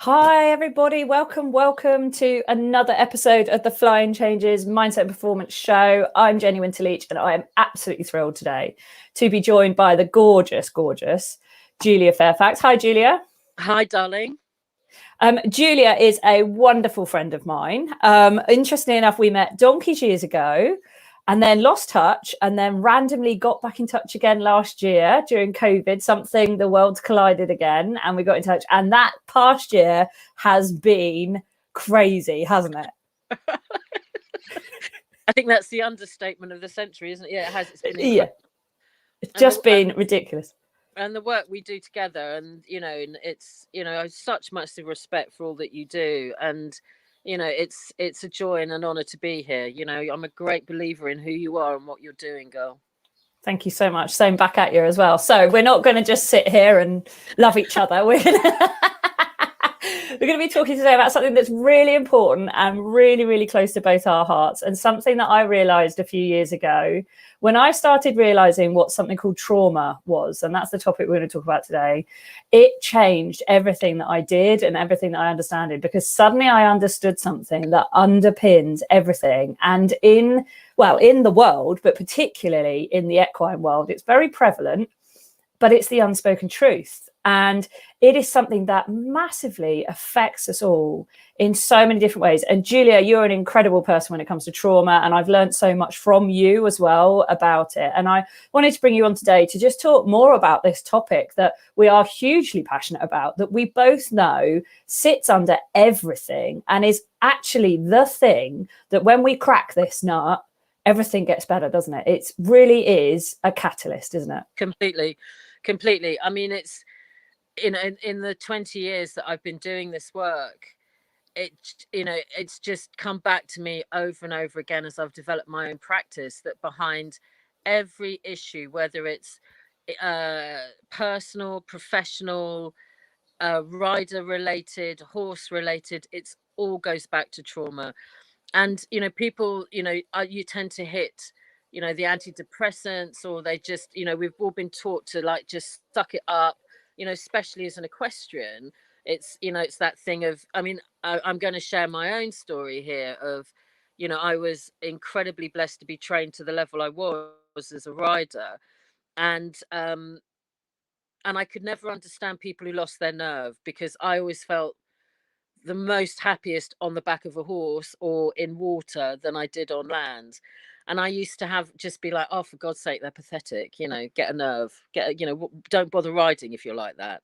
Hi, everybody. Welcome to another episode of the Flying Changes Mindset and Performance Show. I'm Jenny Winterleach, and I am absolutely thrilled today to be joined by the gorgeous Julia Fairfax. Hi, Julia. Hi, darling. Julia is a wonderful friend of mine. Interestingly enough, we met donkeys years ago and then lost touch and then randomly got back in touch again last year during COVID. Something, the worlds collided again and we got in touch. And that past year has been crazy, hasn't it? I think that's the understatement of the century, isn't it? Yeah, it has. It's been incredible. Yeah, it's just been ridiculous. And the work we do together, and it's such massive respect for all that you do, and it's a joy and an honor to be here. I'm a great believer in who you are and what you're doing, girl. Thank you so much. Same back at you as well. So we're not going to just sit here and love each other. We're going to be talking today about something that's really important and really, really close to both our hearts, and something that I realized a few years ago when I started realizing what something called trauma was. And that's the topic we're going to talk about today. It changed everything that I did and everything that I understood, because suddenly I understood something that underpins everything. And in the world, but particularly in the equine world, it's very prevalent, but it's the unspoken truth. And it is something that massively affects us all in so many different ways. And Julia, you're an incredible person when it comes to trauma. And I've learned so much from you as well about it. And I wanted to bring you on today to just talk more about this topic that we are hugely passionate about, that we both know sits under everything and is actually the thing that when we crack this nut, everything gets better, doesn't it? It really is a catalyst, isn't it? Completely. I mean, it's in the 20 years that I've been doing this work, it's just come back to me over and over again as I've developed my own practice, that behind every issue, whether it's personal, professional, rider related, horse related, it's all goes back to trauma. And people, you tend to hit the antidepressants, or they just, we've all been taught to like just suck it up, especially as an equestrian. It's that thing of, I mean, I'm going to share my own story here of, I was incredibly blessed to be trained to the level I was as a rider, and I could never understand people who lost their nerve, because I always felt the most happiest on the back of a horse or in water than I did on land. And I used to just be like, oh, for God's sake, they're pathetic, get a nerve, don't bother riding if you're like that.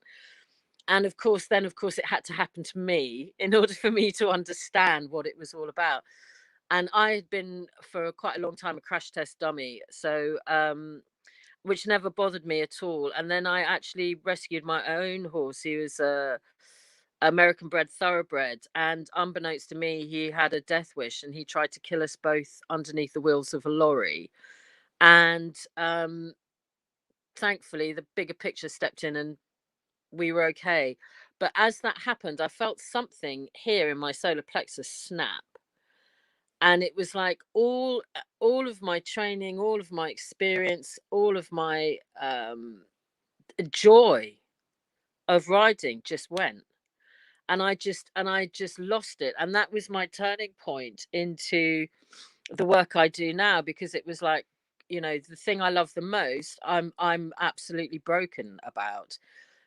And of course, it had to happen to me in order for me to understand what it was all about. And I had been for quite a long time a crash test dummy, so which never bothered me at all. And then I actually rescued my own horse. He was a American bred thoroughbred, and unbeknownst to me, he had a death wish, and he tried to kill us both underneath the wheels of a lorry. And thankfully, the bigger picture stepped in, and we were okay. But as that happened, I felt something here in my solar plexus snap, and it was like all of my training, all of my experience, all of my joy of riding just went. And I just lost it, and that was my turning point into the work I do now, because it was like, the thing I love the most, I'm absolutely broken about.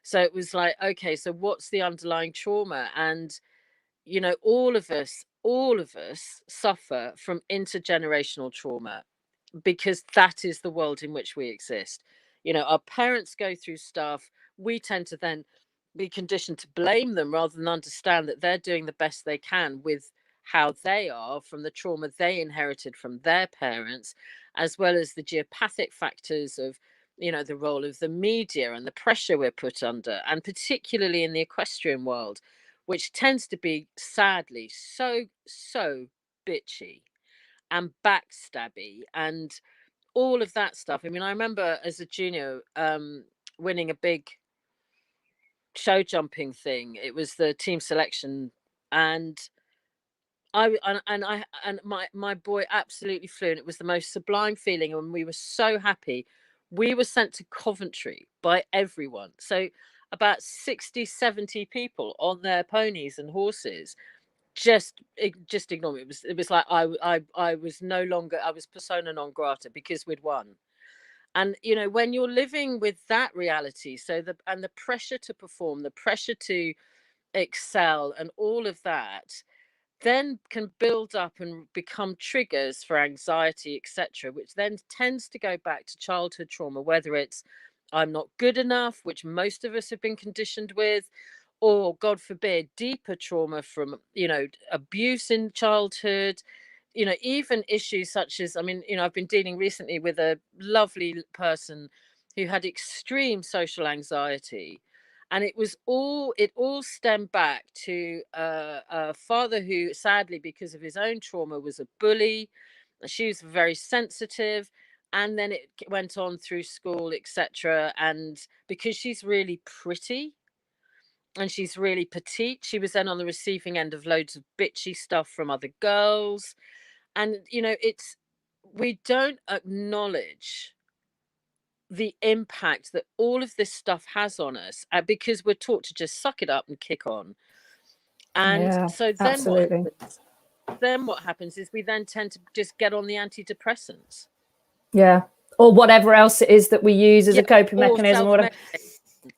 So it was like, okay, so what's the underlying trauma? And all of us suffer from intergenerational trauma, because that is the world in which we exist. Our parents go through stuff. We tend to then be conditioned to blame them rather than understand that they're doing the best they can with how they are, from the trauma they inherited from their parents, as well as the geopathic factors of the role of the media and the pressure we're put under, and particularly in the equestrian world, which tends to be sadly so bitchy and backstabby and all of that stuff. I mean, I remember as a junior winning a big show jumping thing. It was the team selection, and my boy absolutely flew, and it was the most sublime feeling, and we were so happy. We were sent to Coventry by everyone. So about 60, 70 people on their ponies and horses just ignore me. It was like I was no longer, I was persona non grata because we'd won. And when you're living with that reality, so the pressure to perform, the pressure to excel, and all of that then can build up and become triggers for anxiety, etc., which then tends to go back to childhood trauma, whether it's I'm not good enough, which most of us have been conditioned with, or God forbid, deeper trauma from, abuse in childhood, even issues such as, I've been dealing recently with a lovely person who had extreme social anxiety. And it all stemmed back to a father who, sadly, because of his own trauma, was a bully. She was very sensitive, and then it went on through school, etc. And because she's really pretty and she's really petite, she was then on the receiving end of loads of bitchy stuff from other girls. And it's we don't acknowledge the impact that all of this stuff has on us, because we're taught to just suck it up and kick on. And Yeah, so then absolutely. what happens is we then tend to just get on the antidepressants. Yeah. Or whatever else it is that we use as Yeah, a coping or mechanism, or whatever. self-medicate,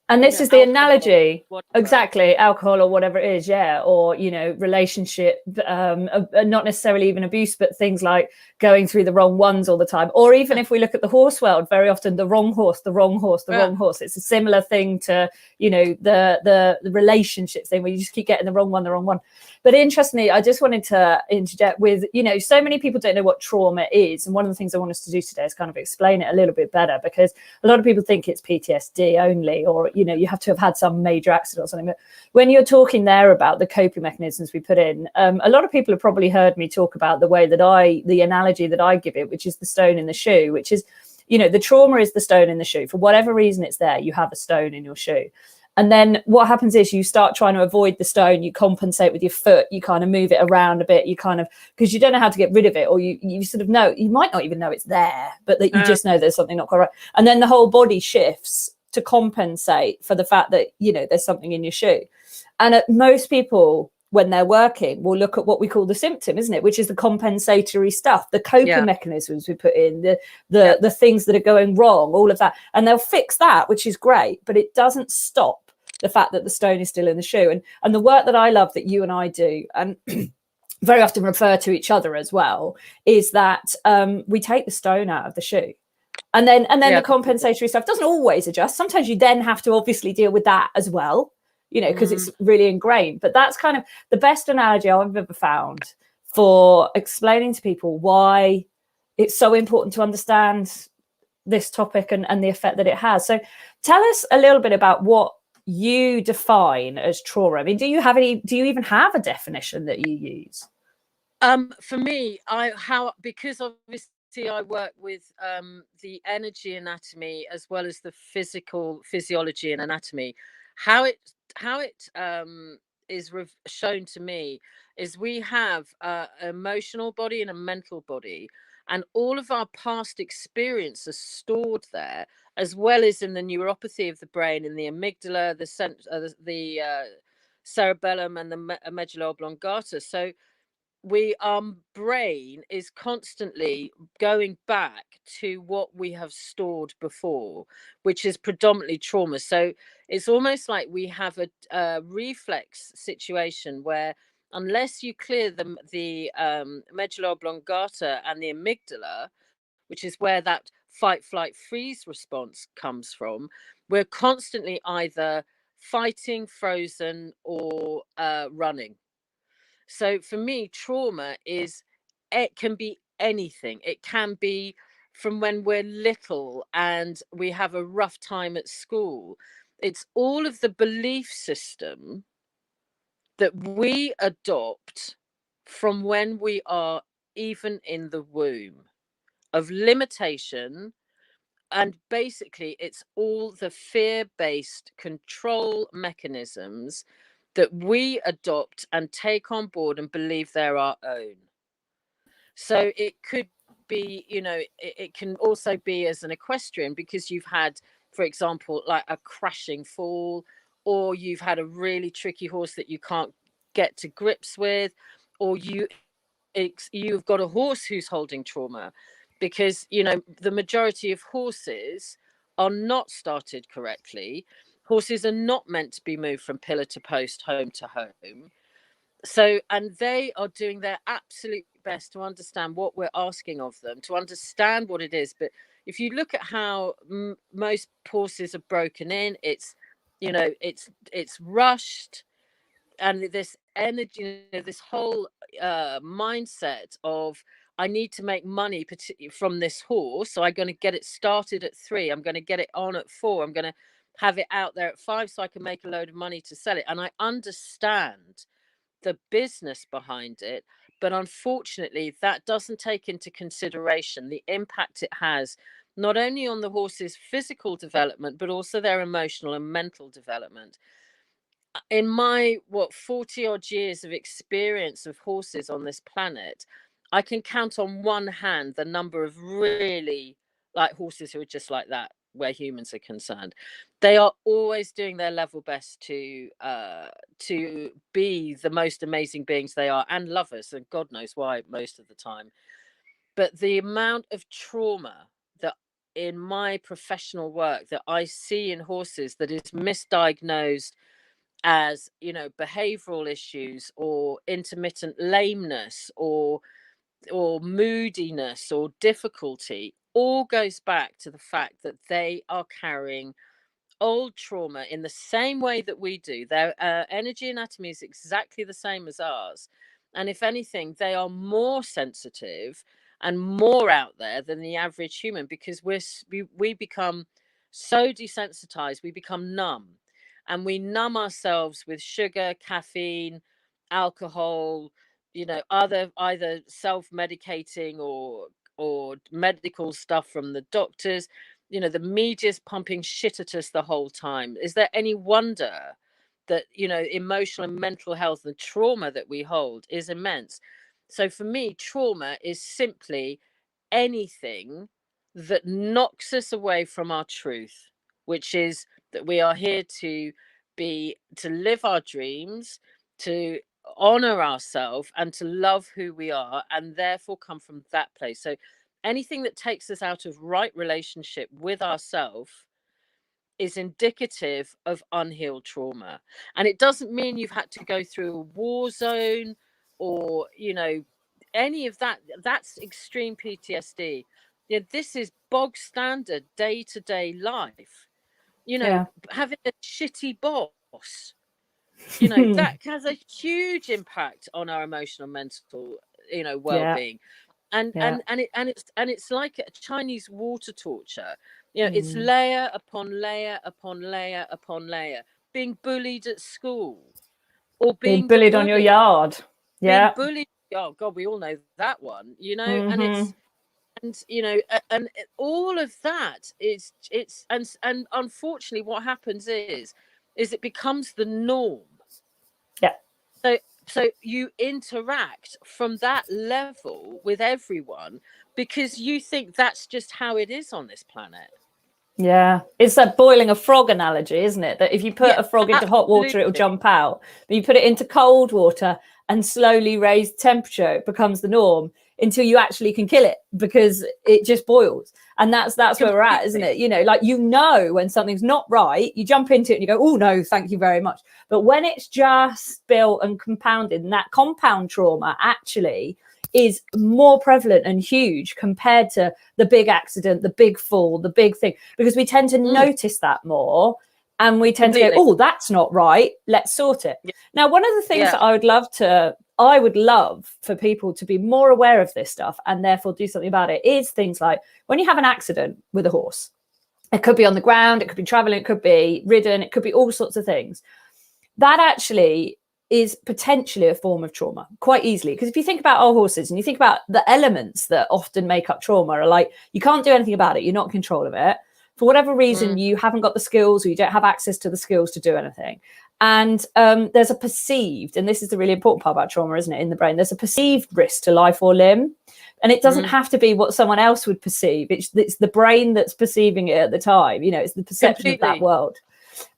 And this is the alcohol, analogy, whatever. exactly, alcohol or whatever it is, yeah, or relationship, not necessarily even abuse, but things like going through the wrong ones all the time. Or even if we look at the horse world, very often the wrong horse, the wrong horse, the wrong horse. It's a similar thing to the relationship thing, where you just keep getting the wrong one, the wrong one. But interestingly, I just wanted to interject with, so many people don't know what trauma is, and one of the things I want us to do today is kind of explain it a little bit better, because a lot of people think it's PTSD only, or you have to have had some major accident or something. But when you're talking there about the coping mechanisms we put in, a lot of people have probably heard me talk about the way that the analogy that I give it, which is the stone in the shoe, which is, the trauma is the stone in the shoe. For whatever reason it's there, you have a stone in your shoe. And then what happens is you start trying to avoid the stone, you compensate with your foot, you kind of move it around a bit, you kind of, because you don't know how to get rid of it, or you sort of know, you might not even know it's there, but that you just know there's something not quite right. And then the whole body shifts to compensate for the fact that, there's something in your shoe. And most people, when they're working, will look at what we call the symptom, isn't it? Which is the compensatory stuff, the coping mechanisms we put in, the things that are going wrong, all of that. And they'll fix that, which is great, but it doesn't stop the fact that the stone is still in the shoe. And the work that I love that you and I do, and very often refer to each other as well, is that we take the stone out of the shoe. And then the compensatory stuff doesn't always adjust. Sometimes you then have to obviously deal with that as well, because it's really ingrained. But that's kind of the best analogy I've ever found for explaining to people why it's so important to understand this topic and the effect that it has. So tell us a little bit about what you define as trauma. I mean, do you even have a definition that you use? For me, because obviously I work with the energy anatomy as well as the physiology and anatomy. How it is shown to me is we have an emotional body and a mental body, and all of our past experience are stored there, as well as in the neuropathy of the brain, in the amygdala, the cerebellum, and the medulla oblongata. So our brain is constantly going back to what we have stored before, which is predominantly trauma. So it's almost like we have a reflex situation where, unless you clear the medulla oblongata and the amygdala, which is where that fight, flight, freeze response comes from, we're constantly either fighting, frozen, or running. So for me, trauma it can be anything. It can be from when we're little and we have a rough time at school. It's all of the belief system that we adopt from when we are even in the womb, of limitation. And basically, it's all the fear-based control mechanisms that we adopt and take on board and believe they're our own. So it could be, it can also be as an equestrian, because you've had, for example, like a crashing fall, or you've had a really tricky horse that you can't get to grips with, or you've got a horse who's holding trauma, because the majority of horses are not started correctly. Horses are not meant to be moved from pillar to post, home to home. So, and they are doing their absolute best to understand what we're asking of them, to understand what it is. But if you look at how most horses are broken in, it's it's rushed, and this energy, this whole mindset of, I need to make money from this horse, so I'm going to get it started at 3, I'm going to get it on at 4, I'm going to have it out there at 5 so I can make a load of money to sell it. And I understand the business behind it, but unfortunately that doesn't take into consideration the impact it has, not only on the horse's physical development, but also their emotional and mental development. In my 40 odd years of experience of horses on this planet, I can count on one hand the number of really like horses who are just like that where humans are concerned. They are always doing their level best to be the most amazing beings they are, and lovers, and God knows why most of the time. But the amount of trauma that in my professional work that I see in horses that is misdiagnosed as behavioral issues or intermittent lameness or moodiness or difficulty, all goes back to the fact that they are carrying old trauma in the same way that we do. Their energy anatomy is exactly the same as ours, and if anything, they are more sensitive and more out there than the average human, because we become so desensitized, we become numb, and we numb ourselves with sugar, caffeine, alcohol, other either self-medicating or medical stuff from the doctors. The media's pumping shit at us the whole time. Is there any wonder that emotional and mental health and trauma that we hold is immense? So for me, trauma is simply anything that knocks us away from our truth, which is that we are here to live our dreams, to honor ourselves, and to love who we are, and therefore come from that place. So anything that takes us out of right relationship with ourselves is indicative of unhealed trauma. And it doesn't mean you've had to go through a war zone or any of that. That's extreme PTSD. This is bog standard day-to-day life. Yeah. Having a shitty boss, that has a huge impact on our emotional, mental, Yeah. well-being. And Yeah. it's like a Chinese water torture. It's layer upon layer upon layer upon layer. Being bullied at school, or Being being the bullied on your bully, yard. being Yeah. bullied. Oh God, we all know that one. And Mm-hmm. it's and all of that is and unfortunately, what happens is it becomes the norm. Yeah. So you interact from that level with everyone because you think that's just how it is on this planet. Yeah, it's that boiling a frog analogy, isn't it? That if you put a frog into hot water, it'll jump out. But you put it into cold water and slowly raise temperature, it becomes the norm until you actually can kill it because it just boils. And that's where we're at, isn't it? Like, when something's not right, you jump into it and you go, oh no, thank you very much. But when it's just built and compounded, and that compound trauma actually is more prevalent and huge compared to the big accident, the big fall, the big thing, because we tend to notice that more, and we tend to go, oh, that's not right, let's sort it. Now, one of the things that I would love for people to be more aware of this stuff and therefore do something about it is things like when you have an accident with a horse. It could be on the ground, it could be traveling, it could be ridden, it could be all sorts of things. That actually is potentially a form of trauma quite easily. Because if you think about our horses and you think about the elements that often make up trauma, are like, you can't do anything about it, you're not in control of it. For whatever reason, you haven't got the skills, or you don't have access to the skills to do anything. And there's a perceived, and this is the really important part about trauma, isn't it, in the brain, there's a perceived risk to life or limb. And it doesn't have to be what someone else would perceive. It's the brain that's perceiving it at the time. It's the perception of that world.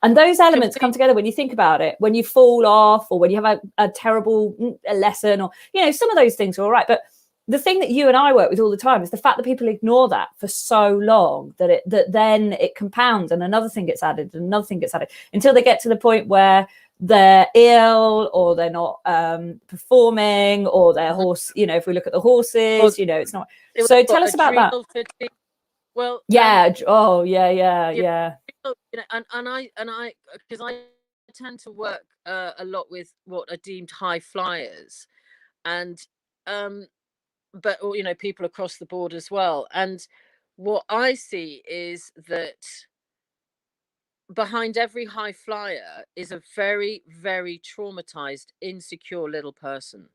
And those elements come together when you think about it, when you fall off or when you have a terrible lesson, or, you know, some of those things are all right. But the thing that you and I work with all the time is the fact that people ignore that for so long that then it compounds, and another thing gets added, and another thing gets added, until they get to the point where they're ill, or they're not performing, or their horse, you know, if we look at the horses, you know, it's not. So tell us about that. Well, yeah. Yeah. You know, and I because I tend to work a lot with what are deemed high flyers, and but you know, people across the board as well. And what I see is that behind every high flyer is a very, very traumatized, insecure little person,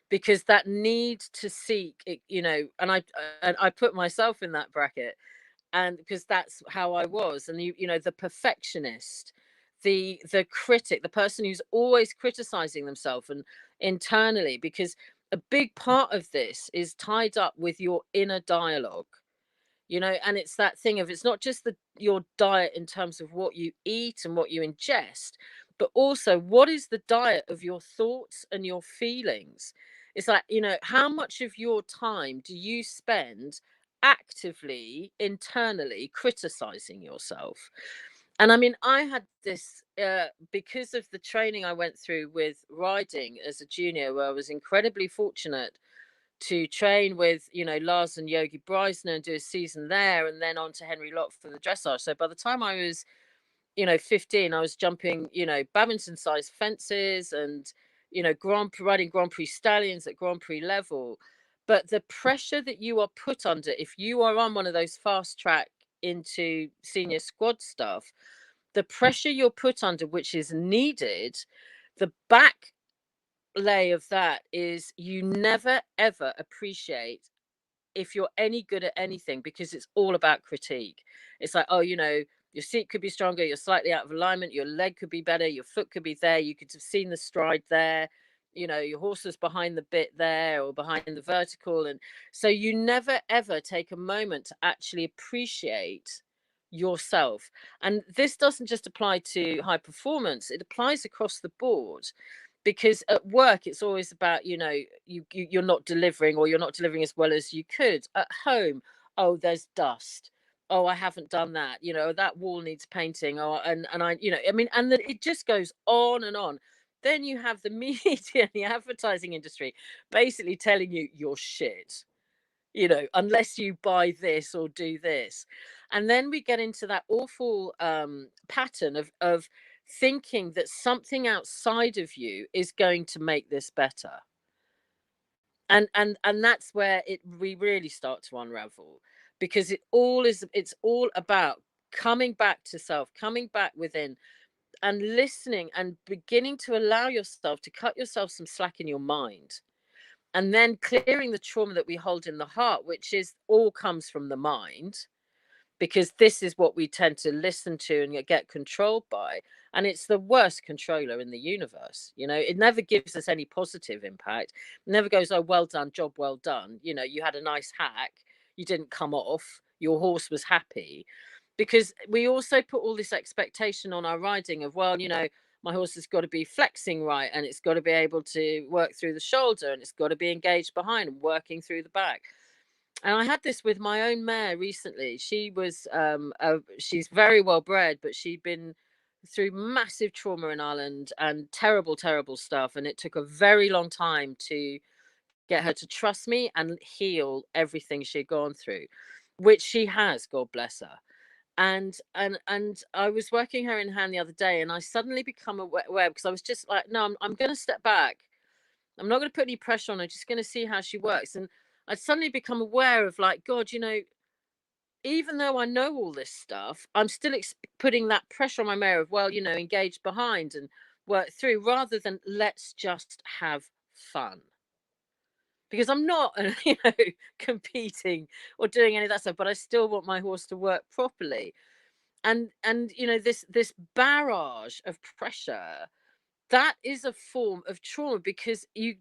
because that need to seek it, you know, and I put myself in that bracket, and because that's how I was. And you know, the perfectionist, the critic, the person who's always criticizing themselves and internally, because a big part of this is tied up with your inner dialogue, you know. And it's that thing of, it's not just your diet in terms of what you eat and what you ingest, but also what is the diet of your thoughts and your feelings. It's like, you know, how much of your time do you spend actively internally criticizing yourself? And I mean, I had this because of the training I went through with riding as a junior, where I was incredibly fortunate to train with, you know, Lars and Yogi Breisner and do a season there, and then on to Henry Locke for the dressage. So by the time I was, you know, 15, I was jumping, you know, badminton sized fences, and, you know, riding Grand Prix stallions at Grand Prix level. But the pressure that you are put under, if you are on one of those fast track into senior squad stuff, the pressure you're put under, which is needed, the back lay of that is you never ever appreciate if you're any good at anything, because it's all about critique. It's like, oh, you know, your seat could be stronger, you're slightly out of alignment, your leg could be better, your foot could be there, you could have seen the stride there, you know, your horse was behind the bit there or behind the vertical. And so you never ever take a moment to actually appreciate yourself. And this doesn't just apply to high performance, it applies across the board. Because at work it's always about, you know, you're not delivering, or you're not delivering as well as you could. At home, oh, there's dust, oh, I haven't done that, you know, that wall needs painting, or and I, you know, I mean, and that it just goes on and on. Then you have the media and the advertising industry basically telling you you're shit, you know, unless you buy this or do this. And then we get into that awful pattern of thinking that something outside of you is going to make this better. And that's where we really start to unravel, because it's all about coming back to self, coming back within, and listening, and beginning to allow yourself to cut yourself some slack in your mind, and then clearing the trauma that we hold in the heart, which is all comes from the mind, because this is what we tend to listen to and get controlled by. And it's the worst controller in the universe. You know, it never gives us any positive impact. It never goes, oh, well done, job well done, you know, you had a nice hack, you didn't come off, your horse was happy. Because we also put all this expectation on our riding of, well, you know, my horse has got to be flexing right, and it's got to be able to work through the shoulder, and it's got to be engaged behind and working through the back. And I had this with my own mare recently. She was she's very well bred, but she'd been through massive trauma in Ireland and terrible, terrible stuff. And it took a very long time to get her to trust me and heal everything she'd gone through, which she has, God bless her. And I was working her in hand the other day, and I suddenly become aware, because I was just like, no, I'm going to step back. I'm not going to put any pressure on her. Just going to see how she works. And I'd suddenly become aware of, like, God, you know, even though I know all this stuff, I'm still putting that pressure on my mare of, well, you know, engage behind and work through, rather than let's just have fun. Because I'm not, you know, competing or doing any of that stuff, but I still want my horse to work properly. And you know, this barrage of pressure, that is a form of trauma, because you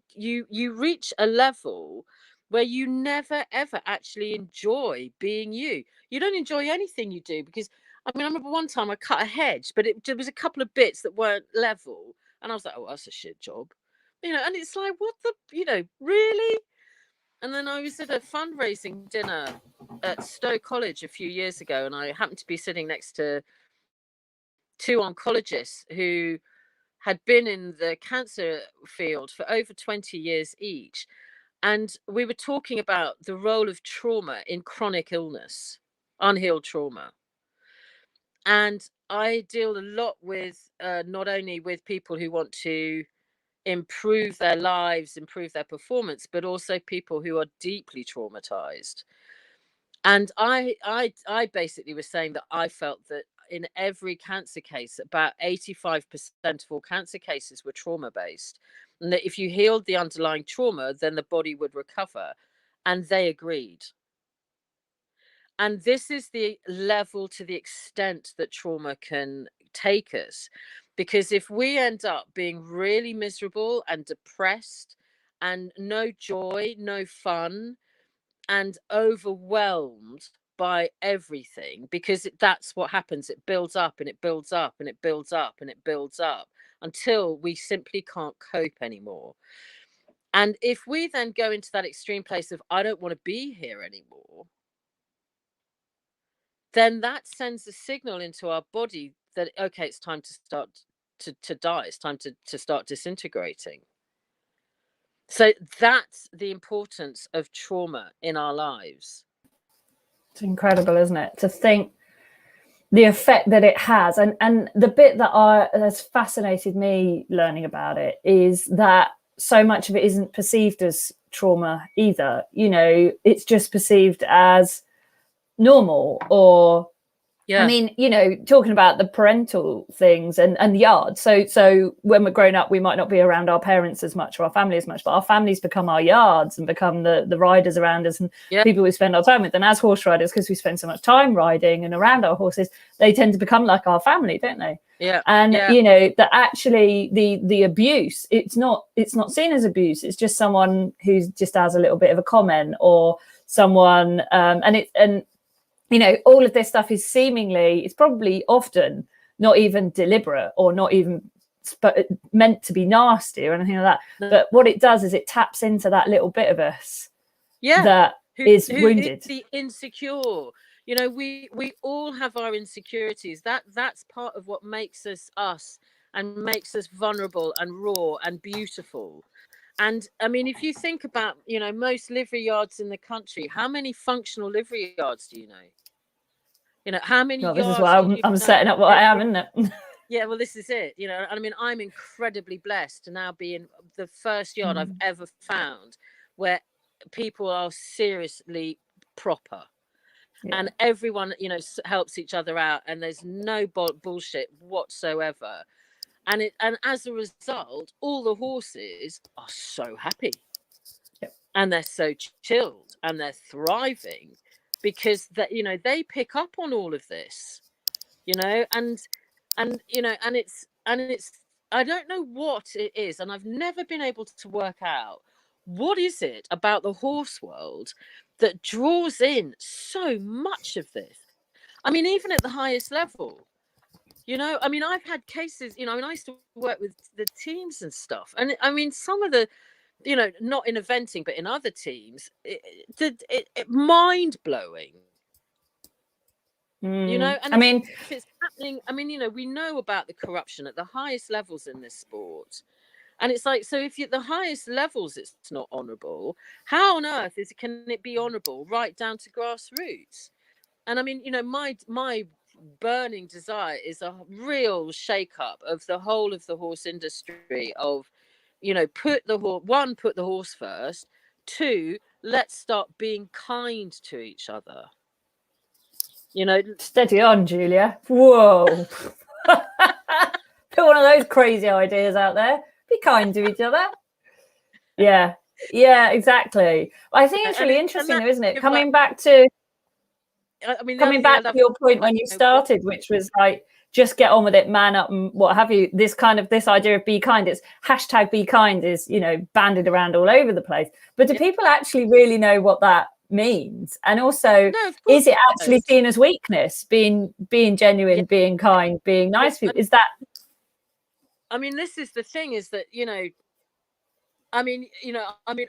reach a level where you never ever actually enjoy being you. You don't enjoy anything you do, because I mean, I remember one time I cut a hedge, but there was a couple of bits that weren't level. And I was like, oh, that's a shit job. And it's like, what the, really? And then I was at a fundraising dinner at Stowe College a few years ago, and I happened to be sitting next to two oncologists who had been in the cancer field for over 20 years each. And we were talking about the role of trauma in chronic illness, unhealed trauma. And I deal a lot with not only with people who want to improve their lives, improve their performance, but also people who are deeply traumatized. And I basically was saying that I felt that in every cancer case, about 85% of all cancer cases were trauma based. And that if you healed the underlying trauma, then the body would recover. And they agreed. And this is the level to the extent that trauma can take us. Because if we end up being really miserable and depressed and no joy, no fun, and overwhelmed by everything, because that's what happens. It builds up and it builds up and it builds up and it builds up until we simply can't cope anymore. And if we then go into that extreme place of, I don't want to be here anymore, then that sends a signal into our body that, okay, it's time to start to die. It's time to start disintegrating. So that's the importance of trauma in our lives. It's incredible, isn't it? To think the effect that it has. And the bit that has fascinated me learning about it is that so much of it isn't perceived as trauma either. It's just perceived as normal. Or I mean, talking about the parental things and the yard. So when we're grown up, we might not be around our parents as much or our family as much, but our families become our yards and become the riders around us and people we spend our time with. And as horse riders, because we spend so much time riding and around our horses, they tend to become like our family, don't they? Yeah. And that actually the abuse, it's not seen as abuse. It's just someone who just has a little bit of a comment, or someone all of this stuff is it's probably often not even deliberate or not even meant to be nasty or anything like that. But what it does is it taps into that little bit of us that is wounded. Is the insecure. We all have our insecurities. That's part of what makes us us and makes us vulnerable and raw and beautiful. And I mean, if you think about, most livery yards in the country, how many functional livery yards do you know? How many yards? This is why I'm setting up what I am, isn't it? Yeah, well, this is it. I mean, I'm incredibly blessed to now be in the first yard I've ever found where people are seriously proper. Yeah. And everyone, helps each other out, and there's no bullshit whatsoever. And as a result, all the horses are so happy. Yep. And they're so chilled and they're thriving because that, they pick up on all of this, and it's I don't know what it is. And I've never been able to work out what is it about the horse world that draws in so much of this. I mean, even at the highest level, I mean, I've had cases, I used to work with the teams and stuff. And I mean, some of the, not in eventing, but in other teams, it mind blowing. And I mean, if it's happening, I mean, we know about the corruption at the highest levels in this sport. And it's like, so if you're at the highest levels, it's not honourable. How on earth can it be honourable right down to grassroots? And I mean, my burning desire is a real shake-up of the whole of the horse industry of, put the horse first. 2, let's start being kind to each other. Steady on, Julia. Whoa. Put one of those crazy ideas out there. Be kind to each other. Yeah, exactly. I think it's really interesting, though, isn't it? Coming back to your point when you started, which was like, just get on with it, man up, and what have you. This idea of be kind, it's hashtag be kind is, banded around all over the place. But do people actually really know what that means, and also No, of course is it it actually does. seen as weakness, being genuine, Yeah. being kind, being nice to people? Is that I mean, this is the thing, is that, I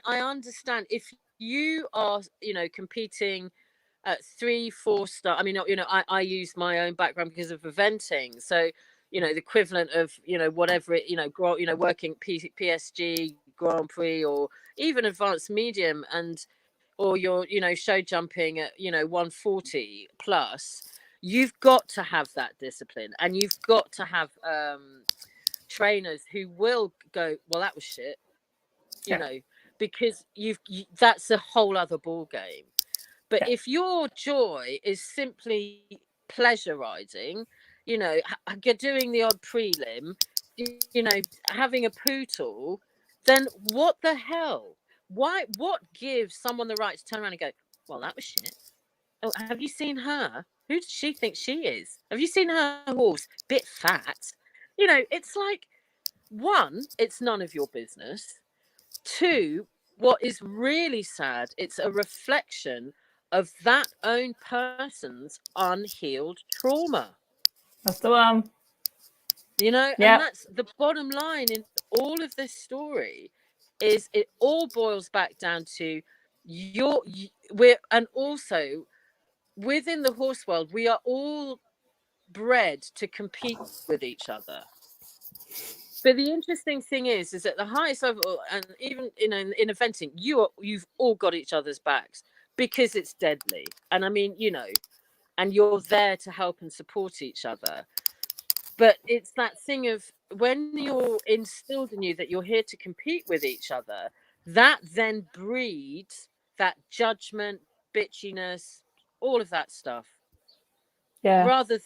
understand if you are, competing at 3-4 star. I mean, I use my own background because of eventing. So, the equivalent of, whatever it, working PSG Grand Prix, or even advanced medium, and or you're, show jumping at, 140 plus, you've got to have that discipline, and you've got to have trainers who will go, well, that was shit, yeah, because that's a whole other ball game. But yeah, if your joy is simply pleasure riding, you're doing the odd prelim, having a poodle, then what the hell? Why? What gives someone the right to turn around and go, well, that was shit? Oh, have you seen her? Who does she think she is? Have you seen her horse? Bit fat. It's like, one, it's none of your business. Two, what is really sad, it's a reflection of that own person's unhealed trauma. that's the one. And Yeah, that's the bottom line in all of this story, is it all boils back down to and also within the horse world, we are all bred to compete with each other. But the interesting thing is at the highest level, and even in eventing, you've all got each other's backs, because it's deadly. And I mean, and you're there to help and support each other. But it's that thing of, when you're instilled in you that you're here to compete with each other, that then breeds that judgment, bitchiness, all of that stuff, yeah, rather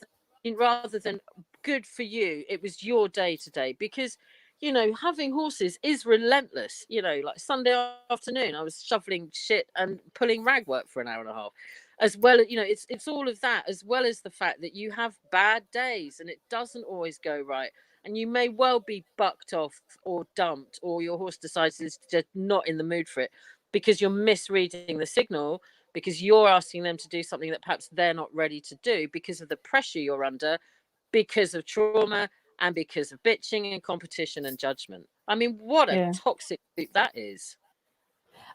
than good for you, it was your day today. Because having horses is relentless. Like Sunday afternoon, I was shoveling shit and pulling rag work for an hour and a half, as well as, it's all of that, as well as the fact that you have bad days and it doesn't always go right, and you may well be bucked off or dumped, or your horse decides it's just not in the mood for it, because you're misreading the signal, because you're asking them to do something that perhaps they're not ready to do, because of the pressure you're under, because of trauma, and because of bitching and competition and judgment. I mean, what a yeah. toxic loop that is.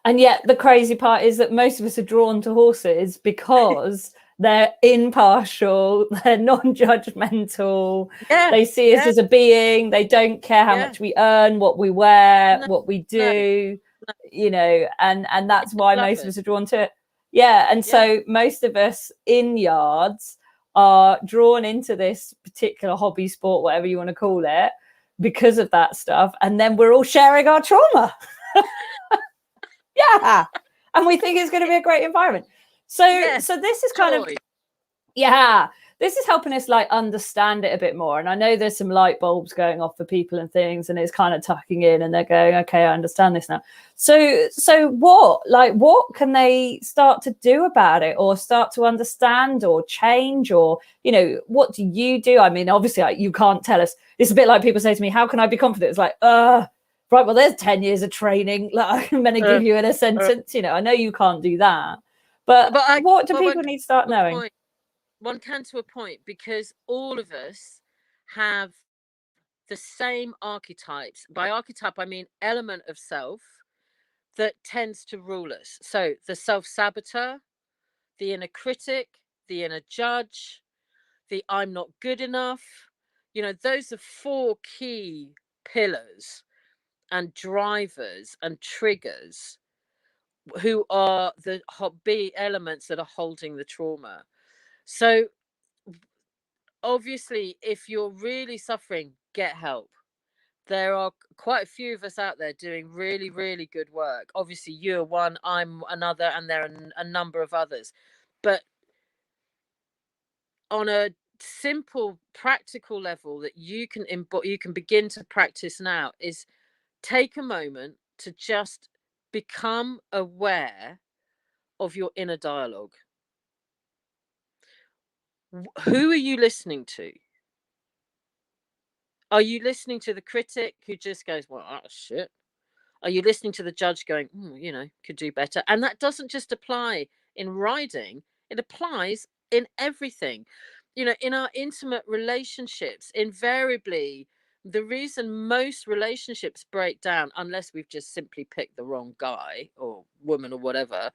And yet the crazy part is that most of us are drawn to horses because they're impartial, they're non-judgmental, Yeah, they see us yeah, as a being, they don't care how yeah. much we earn, what we wear, No, what we no, do, no. and that's why Love most of it. us are drawn to it. Yeah, and Yeah. so most of us in yards are drawn into this particular hobby, sport, whatever you want to call it, because of that stuff, and then we're all sharing our trauma. Yeah, and we think it's going to be a great environment. So Yes. this is kind of, Joy. yeah, this is helping us like understand it a bit more. And I know there's some light bulbs going off for people and things, and it's kind of tucking in, and they're going, okay, I understand this now. So what can they start to do about it, or start to understand, or change, or what do you do? I mean, obviously you can't tell us. It's a bit like people say to me, how can I be confident? It's like, right, well, there's 10 years of training, like I'm going to give you in a sentence. I know you can't do that, but what do people need to start knowing? One can, to a point, because all of us have the same archetypes. By archetype, I mean element of self that tends to rule us. So the self-saboteur, the inner critic, the inner judge, the I'm not good enough. Those are 4 key pillars and drivers and triggers, who are the B elements that are holding the trauma. So obviously, if you're really suffering, get help. There are quite a few of us out there doing really, really good work. Obviously, you're one, I'm another, and there are a number of others. But on a simple, practical level that you can begin to practice now, is take a moment to just become aware of your inner dialogue. Who are you listening to? Are you listening to the critic who just goes, well, that's shit? Are you listening to the judge going, you know, could do better? And that doesn't just apply in riding, it applies in everything. You know, in our intimate relationships, invariably, the reason most relationships break down, unless we've just simply picked the wrong guy or woman or whatever,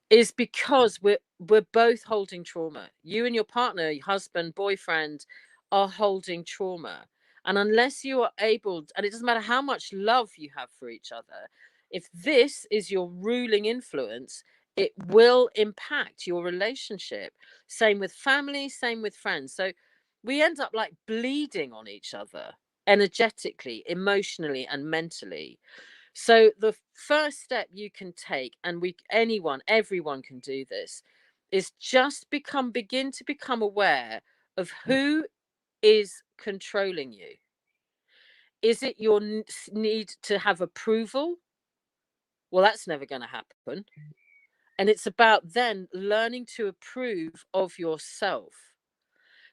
is because we're both holding trauma. You and your partner, your husband, boyfriend, are holding trauma. And unless you are able, and it doesn't matter how much love you have for each other, if this is your ruling influence, it will impact your relationship. Same with family, same with friends. So we end up like bleeding on each other energetically, emotionally, and mentally. So the first step you can take, and everyone can do this, is just begin to become aware of who is controlling you. Is it your need to have approval? Well, that's never going to happen. And it's about then learning to approve of yourself.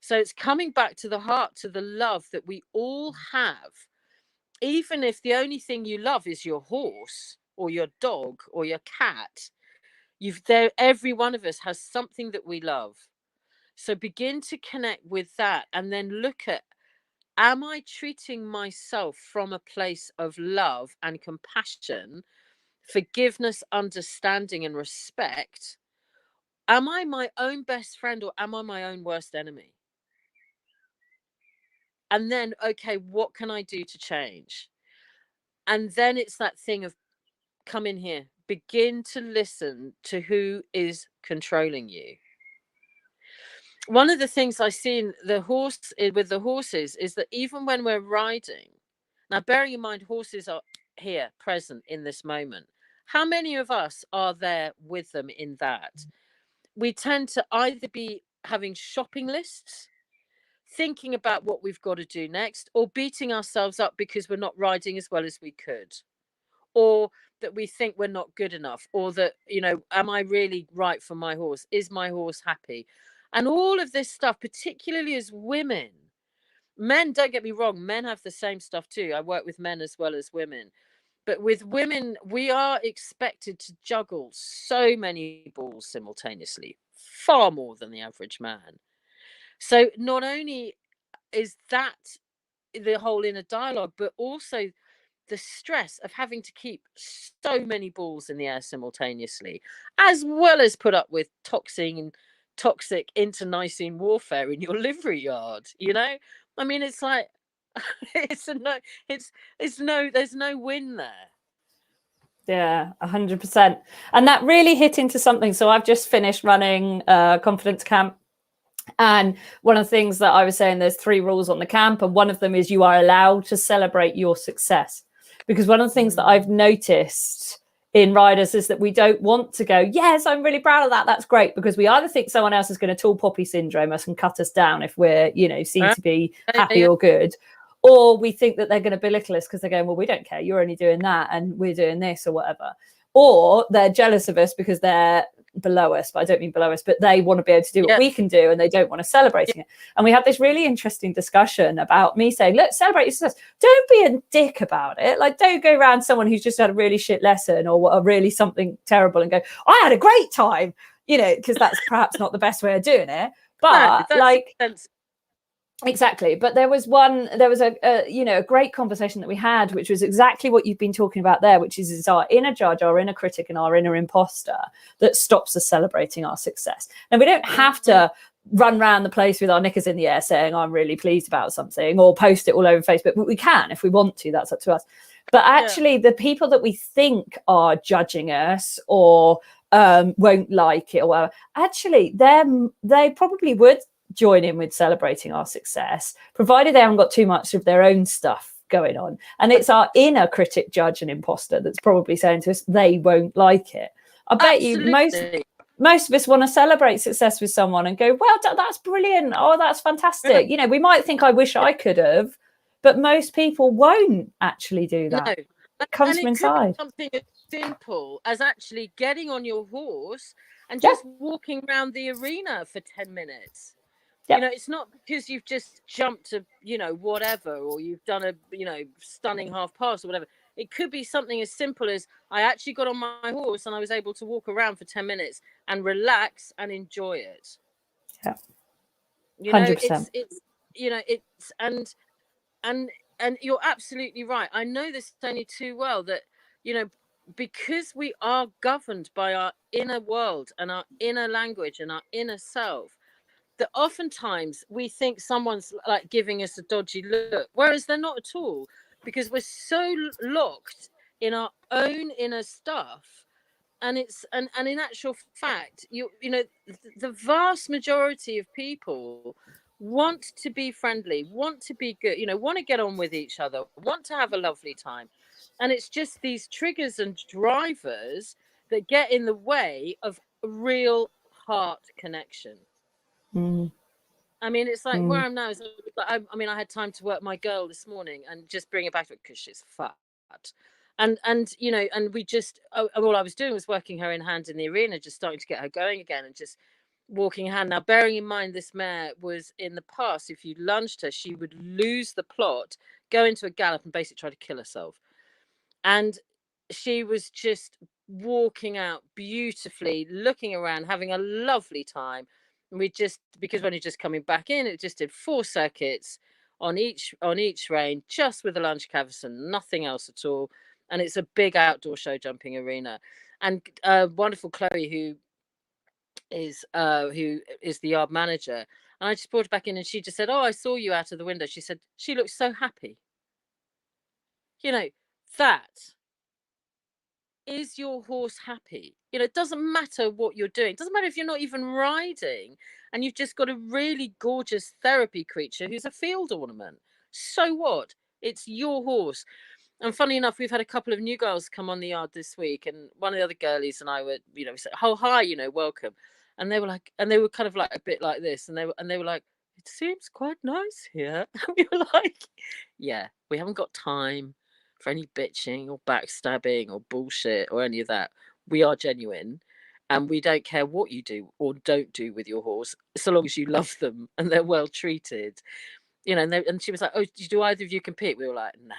So it's coming back to the heart, to the love that we all have. Even if the only thing you love is your horse or your dog or your cat, every one of us has something that we love. So begin to connect with that and then look at, am I treating myself from a place of love and compassion, forgiveness, understanding, and respect? Am I my own best friend or am I my own worst enemy? And then, okay, what can I do to change? And then it's that thing of, come in here, begin to listen to who is controlling you. One of the things I see in with the horses is that even when we're riding, now bearing in mind horses are here present in this moment, how many of us are there with them in that? We tend to either be having shopping lists, thinking about what we've got to do next, or beating ourselves up because we're not riding as well as we could, or that we think we're not good enough, or that, you know, am I really right for my horse? Is my horse happy? And all of this stuff, particularly as women. Men, don't get me wrong, men have the same stuff too. I work with men as well as women. But with women, we are expected to juggle so many balls simultaneously, far more than the average man. So not only is that the whole inner dialogue, but also the stress of having to keep so many balls in the air simultaneously, as well as put up with toxic internecine warfare in your livery yard. You know, I mean, it's like there's no win there. Yeah, 100%. And that really hit into something. So I've just finished running a confidence camp. And one of the things that I was saying, there's 3 rules on the camp. And one of them is you are allowed to celebrate your success. Because one of the things that I've noticed in riders is that we don't want to go, yes, I'm really proud of that. That's great. Because we either think someone else is going to tall poppy syndrome us and cut us down if we're, you know, seen to be happy or good. Or we think that they're going to belittle us because they're going, well, we don't care. You're only doing that and we're doing this or whatever. Or they're jealous of us because they're below us, but I don't mean below us, but they want to be able to do what we can do and they don't want to celebrating it. And we had this really interesting discussion about me saying, look, celebrate your success. Don't be a dick about it. Like, don't go around someone who's just had a really shit lesson or a really something terrible and go, I had a great time, you know, because that's perhaps not the best way of doing it. But no, like, exactly. But there was a great conversation that we had, which was exactly what you've been talking about there, which is our inner judge, our inner critic, and our inner imposter that stops us celebrating our success. And we don't have to run around the place with our knickers in the air saying, I'm really pleased about something, or post it all over Facebook. But we can if we want to. That's up to us. But actually, the people that we think are judging us or won't like it or whatever, actually, they probably would join in with celebrating our success, provided they haven't got too much of their own stuff going on. And it's our inner critic, judge, and imposter that's probably saying to us they won't like it. I bet you most of us want to celebrate success with someone and go, well, that's brilliant. Oh, that's fantastic. You know, we might think I wish I could have, but most people won't actually do that. No. It comes from inside. Something as simple as actually getting on your horse and just walking around the arena for 10 minutes. You know, it's not because you've just jumped to, you know, whatever, or you've done a, you know, stunning half pass or whatever. It could be something as simple as I actually got on my horse and I was able to walk around for 10 minutes and relax and enjoy it. Yeah. You know, 100%. it's, you know, it's, and you're absolutely right. I know this only too well that, you know, because we are governed by our inner world and our inner language and our inner self, that oftentimes we think someone's like giving us a dodgy look, whereas they're not at all, because we're so locked in our own inner stuff. And it's and in actual fact, you know, the vast majority of people want to be friendly, want to be good, you know, want to get on with each other, want to have a lovely time. And it's just these triggers and drivers that get in the way of real heart connection. Mm. I mean, it's like where I'm now is, I mean, I had time to work my girl this morning and just bring her back because she's fat. And you know, and we just, all I was doing was working her in hand in the arena, just starting to get her going again and just walking hand. Now, bearing in mind, this mare was in the past, if you lunged her, she would lose the plot, go into a gallop and basically try to kill herself. And she was just walking out beautifully, looking around, having a lovely time. And we just, because when you're just coming back in, it just did 4 circuits on each rein, just with a lunge cavesson, nothing else at all. And it's a big outdoor show jumping arena. And wonderful Chloe, who is the yard manager, and I just brought her back in, and she just said, "Oh, I saw you out of the window." She said she looks so happy. You know, that is your horse happy? You know, it doesn't matter what you're doing. It doesn't matter if you're not even riding and you've just got a really gorgeous therapy creature who's a field ornament. So what? It's your horse. And funny enough, we've had a couple of new girls come on the yard this week, and one of the other girlies and I were, you know, we said, "Oh, hi, you know, welcome." And they were like, and they were kind of like a bit like this, and they were like, "It seems quite nice here." And we were like, "Yeah, we haven't got time for any bitching or backstabbing or bullshit or any of that. We are genuine, and we don't care what you do or don't do with your horse, so long as you love them and they're well treated." You know, and she was like, "Oh, do either of you compete?" We were like, "Nah."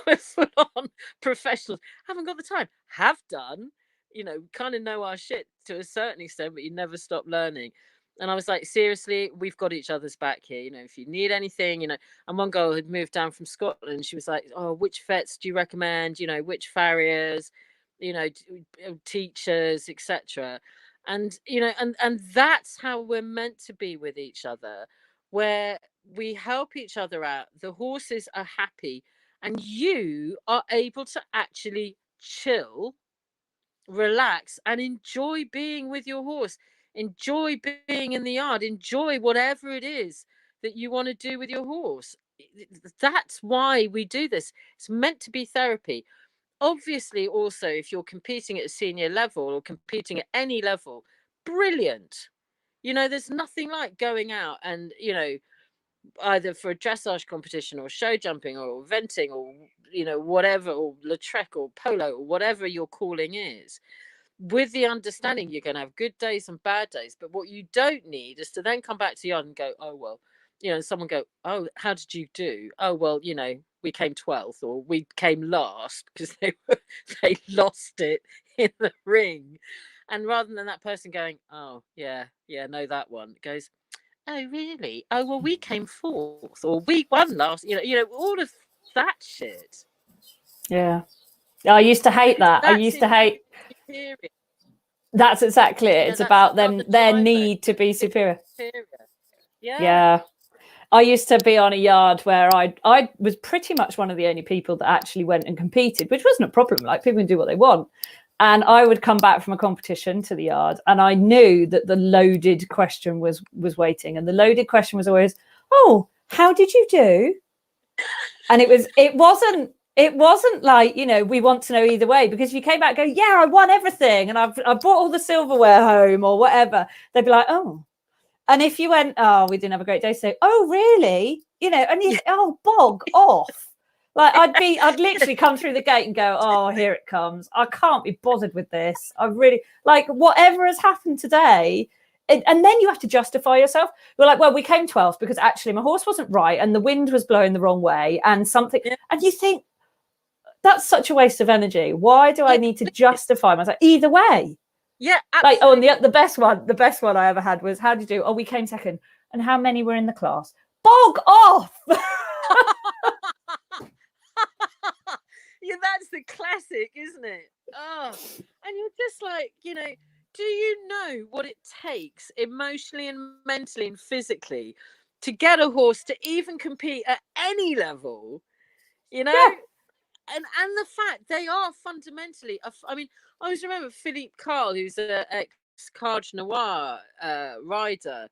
We're full on professionals. Haven't got the time. Have done. You know, kind of know our shit to a certain extent, but you never stop learning. And I was like, seriously, we've got each other's back here. You know, if you need anything, you know. And one girl had moved down from Scotland. She was like, "Oh, which vets do you recommend? You know, which farriers, you know, teachers, etc." And you know, and that's how we're meant to be with each other, where we help each other out. The horses are happy, and you are able to actually chill, relax, and enjoy being with your horse, enjoy being in the yard, enjoy whatever it is that you want to do with your horse. That's why we do this. It's meant to be therapy. Obviously, also, if you're competing at a senior level or competing at any level, brilliant. You know, there's nothing like going out and, you know, either for a dressage competition or show jumping or eventing or, you know, whatever, or Lautrec or polo or whatever your calling is, with the understanding you're going to have good days and bad days. But what you don't need is to then come back to yard and go, "Oh, well," you know, someone go, "Oh, how did you do?" "Oh, well, you know, we came 12th or we came last," because they lost it in the ring. And rather than that person going, "Oh, yeah, know that one," it goes, "Oh, really? Oh, well, we came 4th or we won last," you know, all of that shit. Yeah. I used to hate that. I That's used to hate. superior. That's exactly it. You know, It's that's about about them, the their driver. need to be superior. Superior. Yeah. Yeah. I used to be on a yard where I was pretty much one of the only people that actually went and competed, which wasn't a problem. Like, people can do what they want. And I would come back from a competition to the yard, and I knew that the loaded question was waiting. And the loaded question was always, "Oh, how did you do?" And it wasn't like, you know, we want to know either way, because if you came back and go, "Yeah, I won everything and I brought all the silverware home," or whatever, they'd be like, "Oh." And if you went, "Oh, we didn't have a great day," say, "Oh, really?" You know, and you, "Oh, bog off." Like, I'd literally come through the gate and go, "Oh, here it comes. I can't be bothered with this. I really, like, whatever has happened today." And then you have to justify yourself. You're like, "Well, we came 12th because actually my horse wasn't right and the wind was blowing the wrong way and something." Yeah. And you think, that's such a waste of energy. Why do I need to justify myself either way? Yeah, like, oh, absolutely. and the best one I ever had was, how did you do? Oh, we came second. And how many were in the class? Bog off. Yeah, that's the classic, isn't it? Oh, and you're just like, do you know what it takes emotionally and mentally and physically to get a horse to even compete at any level? You know, Yeah. and the fact they are fundamentally, I mean, I always remember Philippe Carl, who's an ex-Cage Noir rider.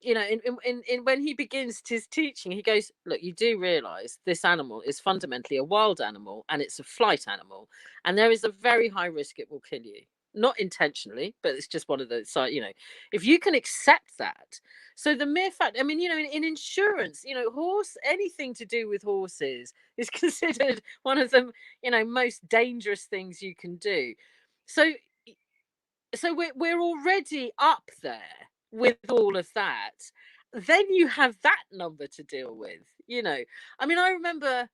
In when he begins his teaching, he goes, look, you do realize this animal is fundamentally a wild animal and it's a flight animal, and there is a very high risk it will kill you, not intentionally, but it's just one of those, if you can accept that. So the mere fact, I mean, in insurance, horse, anything to do with horses is considered one of the, most dangerous things you can do. So we're already up there with all of that. Then you have that number to deal with. I mean, I remember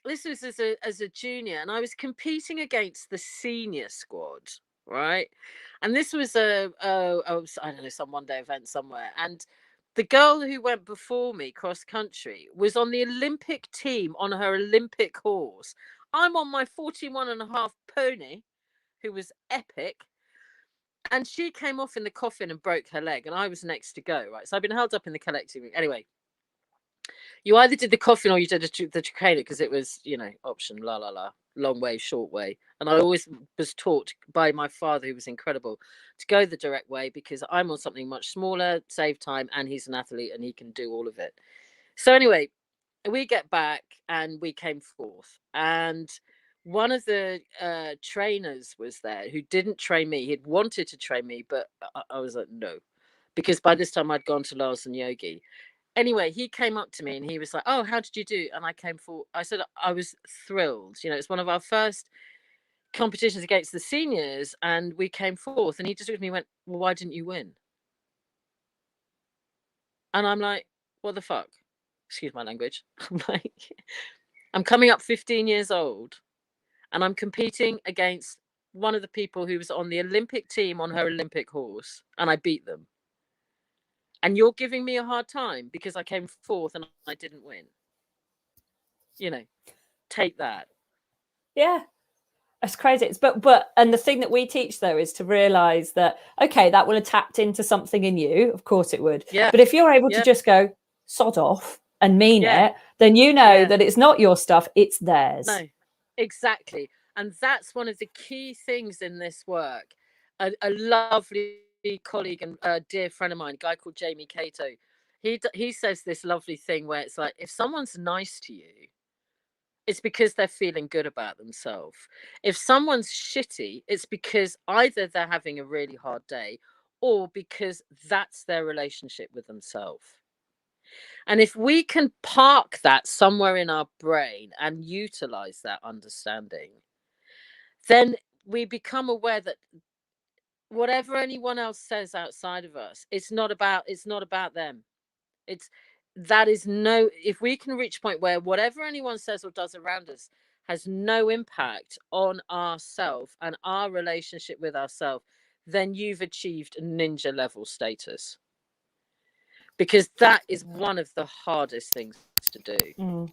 this was as a junior, and I was competing against the senior squad, right? And this was I don't know, some one day event somewhere, and the girl who went before me cross country was on the Olympic team on her Olympic horse. I'm on my 41.5 pony, who was epic. And she came off in the coffin and broke her leg, and I was next to go, right? So I've been held up in the collecting room. Anyway, you either did the coffin or you did the trachea, because it was, option, la la la, long way, short way. And I always was taught by my father, who was incredible, to go the direct way, because I'm on something much smaller, save time, and he's an athlete and he can do all of it. So anyway, we get back and we came fourth, and one of the trainers was there who didn't train me. He'd wanted to train me, but I was like, no, because by this time I'd gone to Lars and Yogi. Anyway, he came up to me and he was like, oh, how did you do? And I came forward. I said, I was thrilled. It's one of our first competitions against the seniors, and we came fourth. And he just looked at me and went, well, why didn't you win? And I'm like, what the fuck? Excuse my language. I'm like, I'm coming up 15 years old, and I'm competing against one of the people who was on the Olympic team on her Olympic horse, and I beat them. And you're giving me a hard time because I came fourth and I didn't win. Take that. Yeah. It's crazy. But and the thing that we teach, though, is to realize that, okay, that will have tapped into something in you. Of course it would. Yeah. But if you're able to just go sod off and mean it, then that it's not your stuff, it's theirs. No, exactly. And that's one of the key things in this work. A lovely colleague and a dear friend of mine, a guy called Jamie Cato, he says this lovely thing where it's like, if someone's nice to you, it's because they're feeling good about themselves. If someone's shitty, it's because either they're having a really hard day or because that's their relationship with themselves. And if we can park that somewhere in our brain and utilize that understanding, then we become aware that whatever anyone else says outside of us, it's not about them. If we can reach a point where whatever anyone says or does around us has no impact on ourselves and our relationship with ourselves, then you've achieved ninja level status. Because that is one of the hardest things to do.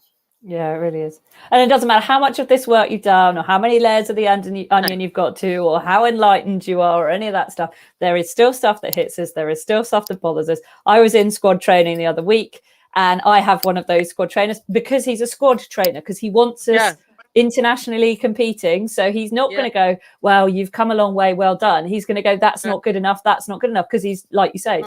Yeah, it really is. And it doesn't matter how much of this work you've done or how many layers of the onion you've got to, or how enlightened you are, or any of that stuff. There is still stuff that hits us. There is still stuff that bothers us. I was in squad training the other week, and I have one of those squad trainers, because he's a squad trainer, because he wants us internationally competing. So he's not going to go, well, you've come a long way, well done. He's going to go, that's not good enough. That's not good enough. Because he's, like you say,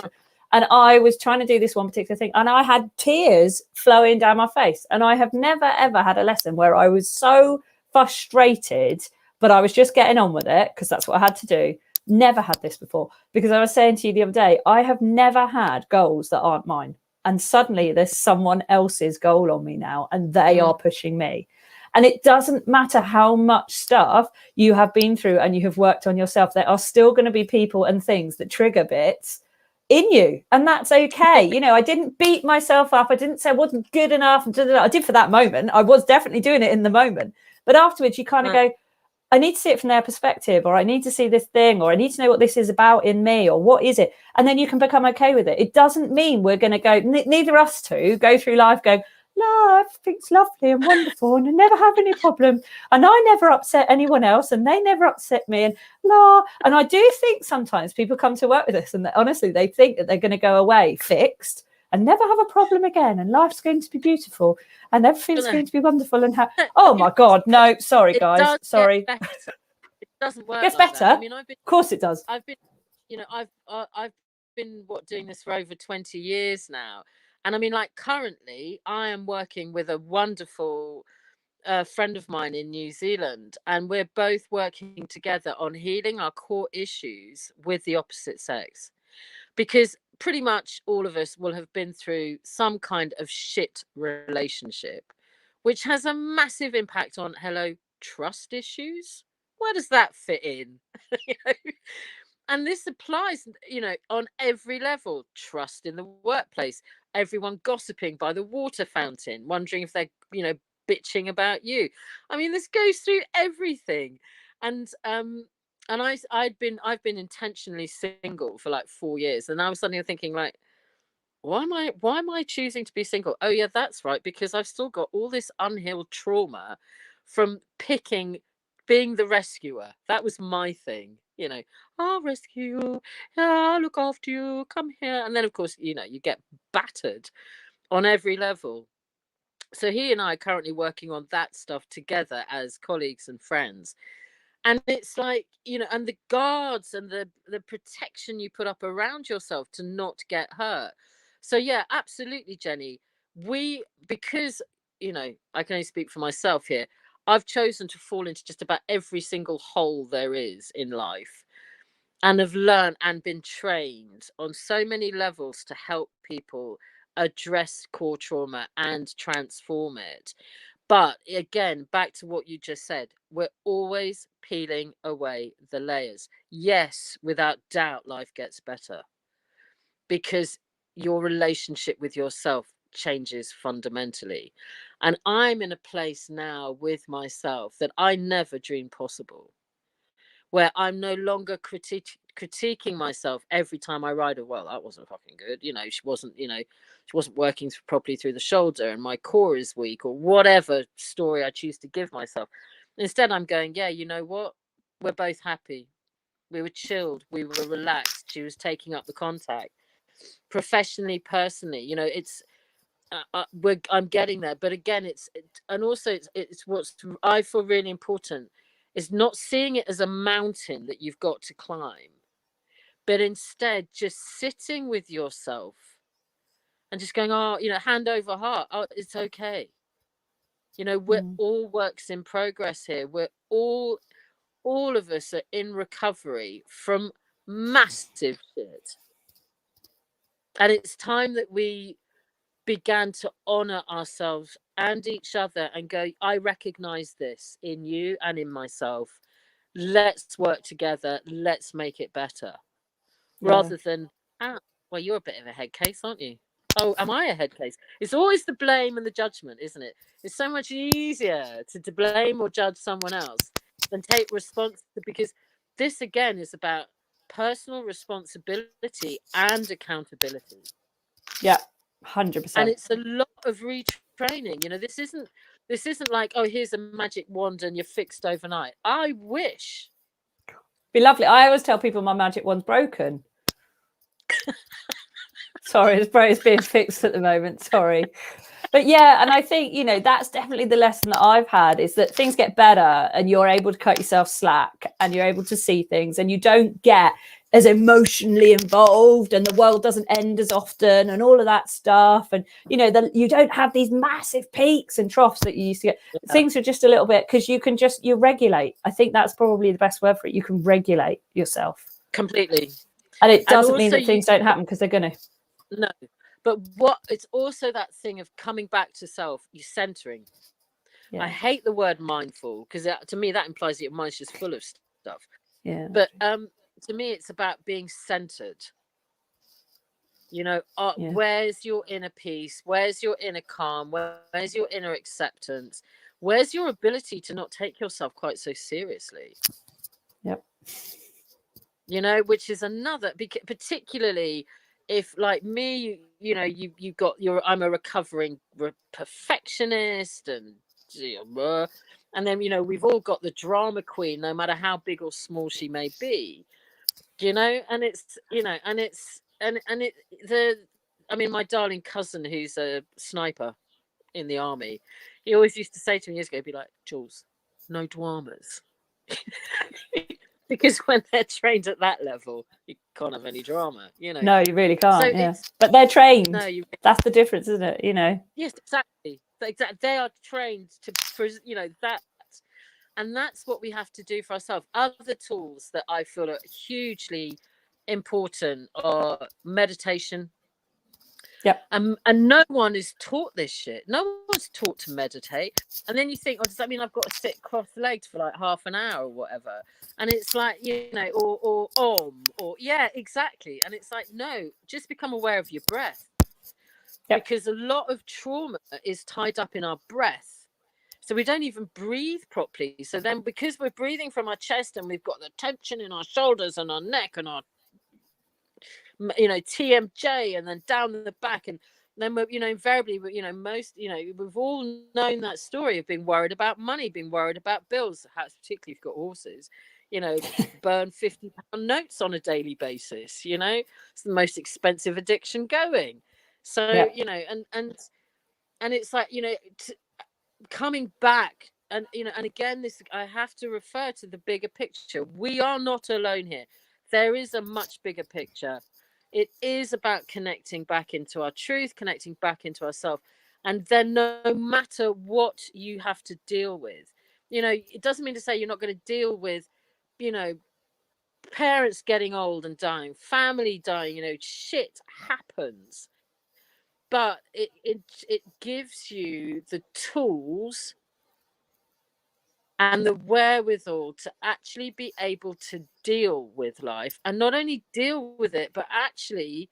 and I was trying to do this one particular thing, and I had tears flowing down my face. And I have never, ever had a lesson where I was so frustrated, but I was just getting on with it because that's what I had to do. Never had this before, because I was saying to you the other day, I have never had goals that aren't mine. And suddenly there's someone else's goal on me now, and they are pushing me. And it doesn't matter how much stuff you have been through and you have worked on yourself. There are still going to be people and things that trigger bits in you, and that's okay. You know, I didn't beat myself up. I didn't say I wasn't good enough. I did for that moment. I was definitely doing it in the moment. But afterwards, you kind of go, I need to see it from their perspective, or I need to see this thing, or I need to know what this is about in me, or what is it? And then you can become okay with it. It doesn't mean we're going to go, neither us two go through life going, no, everything's lovely and wonderful, and I never have any problem, and I never upset anyone else, and they never upset me, and la. And I do think sometimes people come to work with us, and honestly, they think that they're going to go away fixed and never have a problem again, and life's going to be beautiful, and everything's going to be wonderful. And oh my God, no, sorry guys, sorry. It doesn't work. It gets like better. that. I mean, of course it does. I've been, you know, I've been doing this for over 20 years now. And I mean, like currently I am working with a wonderful friend of mine in New Zealand, and we're both working together on healing our core issues with the opposite sex, because pretty much all of us will have been through some kind of shit relationship, which has a massive impact on trust issues. Where does that fit in? You know? And this applies, you know, on every level. Trust in the workplace, everyone gossiping by the water fountain, wondering if they're, you know, bitching about you. I mean, this goes through everything. And I've been intentionally single for like 4 years, and I was suddenly thinking like, why am I choosing to be single? Oh yeah, that's right, because I've still got all this unhealed trauma from being the rescuer. That was my thing, you know. I'll rescue you, yeah, I'll look after you, come here. And then of course, you know, you get battered on every level. So he and I are currently working on that stuff together as colleagues and friends. And it's like, you know, and the guards and the protection you put up around yourself to not get hurt. So yeah, absolutely, Jenny. Because, you know, I can only speak for myself here, I've chosen to fall into just about every single hole there is in life, and have learned and been trained on so many levels to help people address core trauma and transform it. But again, back to what you just said, we're always peeling away the layers. Yes, without doubt, life gets better because your relationship with yourself changes fundamentally. And I'm in a place now with myself that I never dreamed possible, where I'm no longer critiquing myself every time I ride her. Well, that wasn't fucking good. You know, she wasn't working properly through the shoulder, and my core is weak, or whatever story I choose to give myself. Instead, I'm going, yeah, you know what? We're both happy. We were chilled. We were relaxed. She was taking up the contact. Professionally, personally, you know, it's I'm getting there. But again, and also it's what's I feel really important is not seeing it as a mountain that you've got to climb, but instead just sitting with yourself and just going, oh, you know, hand over heart, oh, it's okay. You know, we're all works in progress here. We're all of us are in recovery from massive shit. And it's time that we began to honor ourselves and each other and go, I recognize this in you and in myself. Let's work together. Let's make it better. Rather than, well, you're a bit of a head case, aren't you? Oh, am I a head case? It's always the blame and the judgment, isn't it? It's so much easier to blame or judge someone else than take responsibility, because this again is about personal responsibility and accountability. Yeah, 100%. And it's a lot of retraining. You know, this isn't like, oh, here's a magic wand and you're fixed overnight. I wish. Be lovely. I always tell people my magic wand's broken. Sorry, it's being fixed at the moment. Sorry. But yeah, and I think, you know, that's definitely the lesson that I've had, is that things get better and you're able to cut yourself slack and you're able to see things and you don't get as emotionally involved and the world doesn't end as often and all of that stuff. And, you know, you don't have these massive peaks and troughs that you used to get. Yeah. Things are just a little bit, because you regulate. I think that's probably the best word for it. You can regulate yourself. Completely. And it doesn't mean that things don't happen, because they're going to. No. But it's also that thing of coming back to self, you're centering. Yeah. I hate the word mindful, because to me that implies that your mind's just full of stuff. Yeah. But to me, it's about being centered. You know, Yeah. where's your inner peace? Where's your inner calm? Where's your inner acceptance? Where's your ability to not take yourself quite so seriously? Yep. You know, which is another, particularly if, like me, you know, you've got I'm a recovering perfectionist, and then, you know, we've all got the drama queen, no matter how big or small she may be, you know. And it's, you know, and it's and it the I mean, my darling cousin, who's a sniper in the army, he always used to say to me years ago, be like, Jules, no dramas. Because when they're trained at that level, you can't have any drama, you know. No, you really So can't. Yeah, it's, but they're trained. no, you, That's the difference, isn't it? You know. yes, exactly. They are trained to, you know, that, and that's what we have to do for ourselves. Other tools that I feel are hugely important are meditation. Yep. And no one is taught this shit. No one's taught to meditate. And then you think, oh, does that mean I've got to sit cross-legged for like half an hour or whatever? And it's like, you know, or yeah, exactly. And it's like, no, just become aware of your breath. Yep. Because a lot of trauma is tied up in our breath. So we don't even breathe properly. So then, because we're breathing from our chest and we've got the tension in our shoulders and our neck and our, you know, TMJ, and then down the back, and then we're, you know, invariably, you know, most, you know, we've all known that story of being worried about money, being worried about bills, particularly if you've got horses, you know, burn £50 notes on a daily basis, you know, it's the most expensive addiction going. So, Yep. you know, and it's like, you know, coming back, and, you know, and again, this, I have to refer to the bigger picture. We are not alone here. There is a much bigger picture. It is about connecting back into our truth, connecting back into ourselves. And then no matter what you have to deal with, you know, it doesn't mean to say you're not going to deal with, you know, parents getting old and dying, family dying, you know, shit happens. But it gives you the tools and the wherewithal to actually be able to deal with life, and not only deal with it, but actually,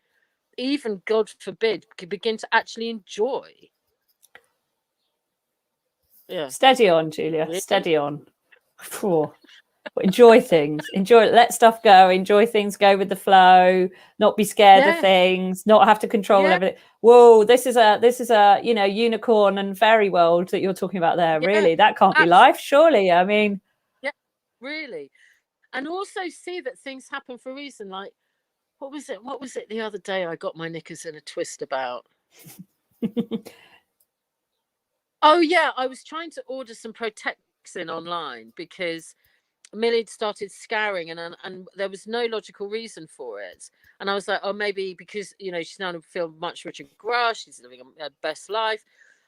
even God forbid, begin to actually enjoy. Yeah. Steady on, Julia. Really? Steady on. Enjoy things. Enjoy. Let stuff go. Enjoy things. Go with the flow. Not be scared of Yeah. things. Not have to control Yeah. everything. Whoa! This is a you know, unicorn and fairy world that you're talking about there. Yeah. Really, that can't be Absolutely. life, surely. I mean, Yeah. Really. And also see that things happen for a reason. Like, what was it? What was it the other day? I got my knickers in a twist about. Oh yeah, I was trying to order some Protexin online because Millie started scouring, and there was no logical reason for it. And I was like, oh, maybe because, you know, she's now feel much richer grass, she's living her best life.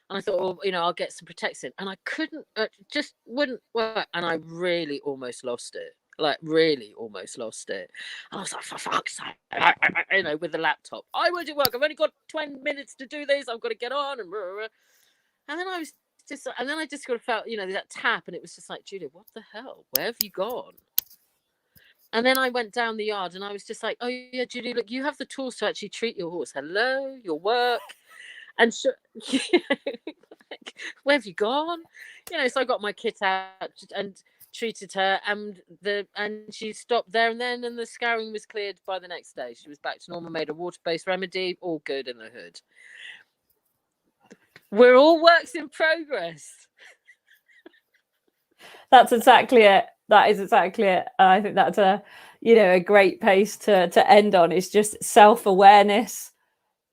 And I thought, well, you know, I'll get some Protexin, and I couldn't, just wouldn't work, and I really almost lost it. Like, really almost lost it. And I was like, for fuck's sake, you know, with the laptop, I won't work. I've only got 20 minutes to do this. I've got to get on, and then I was just, and then I just sort of felt, you know, that tap, and it was just like, Julia, what the hell? Where have you gone? And then I went down the yard, and I was just like, oh yeah, Julia, look, you have the tools to actually treat your horse. Hello, your work, and you know, like, where have you gone? You know, so I got my kit out and treated her, and she stopped there and then, and the scouring was cleared by the next day. She was back to normal, made a water-based remedy, all good in the hood. We're all works in progress. that's exactly it. That is exactly it. I think that's a, you know, a great pace to end on. It's just self-awareness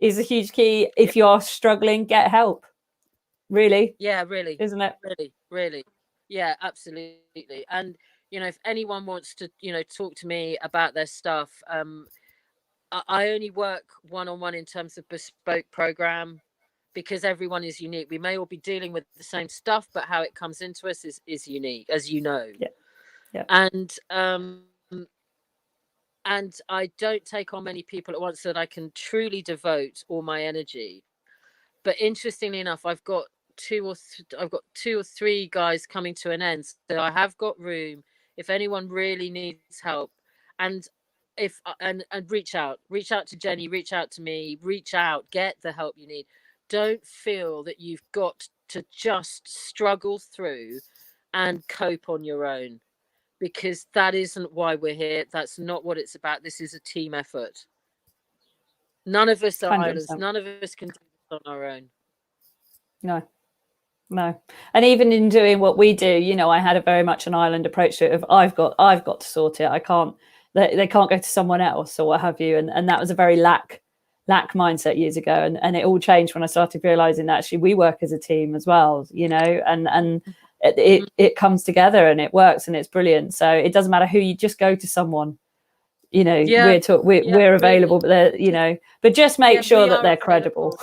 is a huge key. If you're struggling, get help. Really, Yeah, really, isn't it? really. Yeah, absolutely. And, you know, if anyone wants to, you know, talk to me about their stuff, I only work one-on-one in terms of bespoke program, because everyone is unique. We may all be dealing with the same stuff, but how it comes into us is unique, as you know. Yeah. Yeah. And I don't take on many people at once, so that I can truly devote all my energy. But interestingly enough, I've got two or three guys coming to an end, so I have got room if anyone really needs help. And if and reach out to Jenny, reach out to me, get the help you need. Don't feel that you've got to just struggle through and cope on your own, because that isn't why we're here. That's not what it's about. This is a team effort. None of us are 100%. islands. None of us can do this on our own. No. And even in doing what we do, you know, I had a very much an island approach to it of I've got to sort it. I can't, they can't go to someone else or what have you. And that was a very lack mindset years ago. And it all changed when I started realizing that actually we work as a team as well, you know, and it comes together and it works and it's brilliant. So it doesn't matter who, you just go to someone, you know, we're available, but they're, you know, but just make sure that they're credible.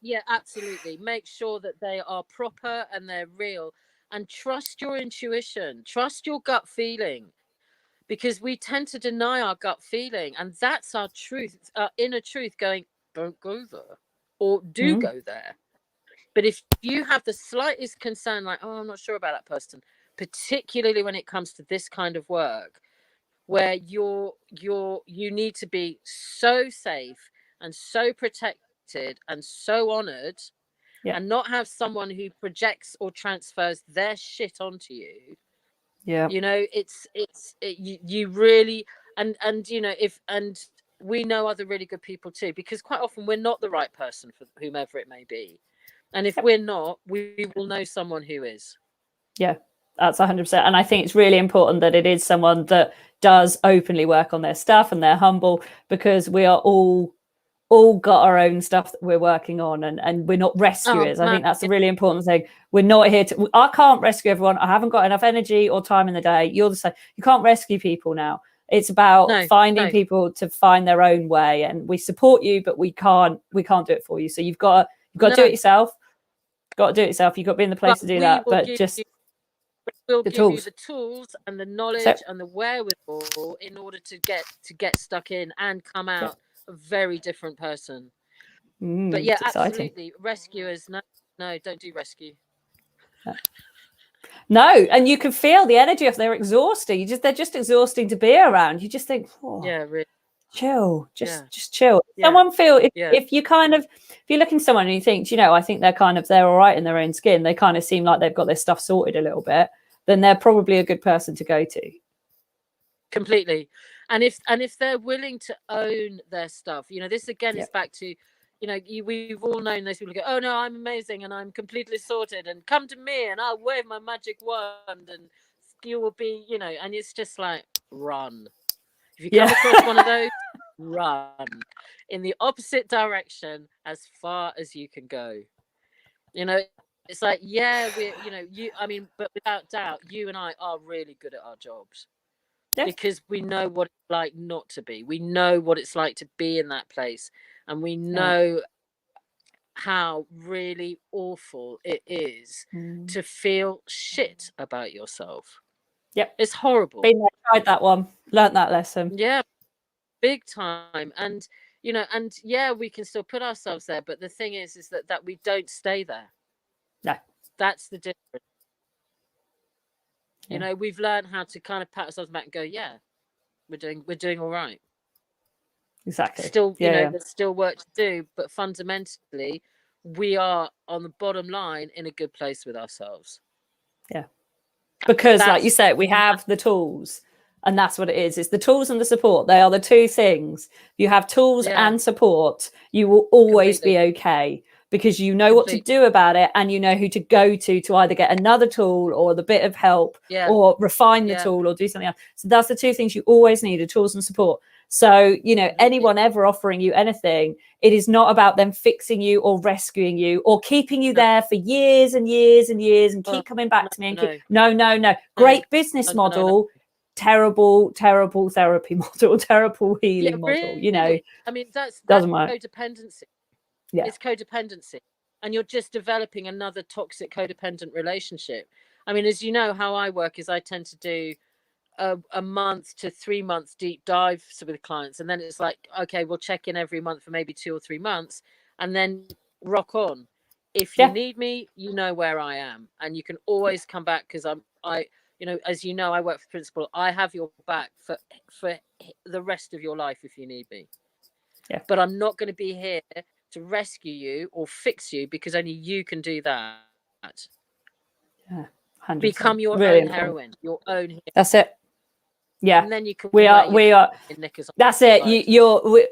Yeah, absolutely. Make sure that they are proper and they're real, and trust your intuition, trust your gut feeling, because we tend to deny our gut feeling, and that's our truth, our inner truth going, don't go there, or do go there. But if you have the slightest concern, like, oh, I'm not sure about that person, particularly when it comes to this kind of work, where you need to be so safe and so protected and so honored, and not have someone who projects or transfers their shit onto you. You know, you really, and you know, and we know other really good people too, because quite often we're not the right person for whomever it may be, and if we're not, we will know someone who is. That's 100%. And I think it's really important that it is someone that does openly work on their stuff and they're humble, because we are all got our own stuff that we're working on, and we're not rescuers. I think that's a really important thing. We're not here to, I can't rescue everyone. I haven't got enough energy or time in the day. You're the same. You can't rescue people now. It's about finding people to find their own way, and we support you, but we can't do it for you. So you've got to do it yourself. You've got to do it yourself. You've got to be in the place to do that. But just we'll give you the tools and the knowledge and the wherewithal in order to get stuck in and come out a very different person. But yeah, absolutely, rescuers, no, don't do rescue. No, and you can feel the energy of they're exhausting. They're just exhausting to be around. You just think, really chill, just chill. Someone feel if you kind of, if you're looking at someone and you think, you know, I think they're all right in their own skin, they kind of seem like they've got their stuff sorted a little bit, then they're probably a good person to go to. Completely. And if they're willing to own their stuff, you know, this again is back to, you know, we've all known those people who go, oh no, I'm amazing and I'm completely sorted, and come to me and I'll wave my magic wand and you will be, you know, and it's just like, run. If you come across one of those, run in the opposite direction as far as you can go. You know, it's like, but without doubt, you and I are really good at our jobs. Because we know what it's like not to be. We know what it's like to be in that place. And we know how really awful it is to feel shit about yourself. It's horrible. Been there, tried that one, learned that lesson. Yeah, big time. And, you know, and we can still put ourselves there. But the thing is that we don't stay there. No. That's the difference. You know, we've learned how to kind of pat ourselves back and go, we're doing all right. Exactly. Still, you know, there's still work to do, but fundamentally, we are on the bottom line in a good place with ourselves. Yeah. Because like you said, we have the tools, and that's what it is. It's the tools and the support. They are the two things. You have tools and support, you will always be okay, because you know what to do about it, and you know who to go to either get another tool or the bit of help or refine the tool or do something else. So that's the two things you always need, are tools and support. So, you know, anyone ever offering you anything, it is not about them fixing you or rescuing you or keeping you there for years and years and years and keep coming back to me. And no. Great business model, terrible therapy model, terrible healing model. You know, I mean, that's codependency. It's codependency, and you're just developing another toxic codependent relationship. I mean, as you know, how I work is I tend to do a month to 3 months deep dives with clients, and then it's like, okay, we'll check in every month for maybe 2 or 3 months, and then rock on. If you need me, you know where I am, and you can always come back, because you know, as you know, I work for Principal. I have your back for the rest of your life if you need me. Yeah. But I'm not going to be here to rescue you or fix you, because only you can do that. Yeah, 100%. Become your really own important. heroine, your own hero. That's it. Yeah, And then you can we are knickers on. That's it.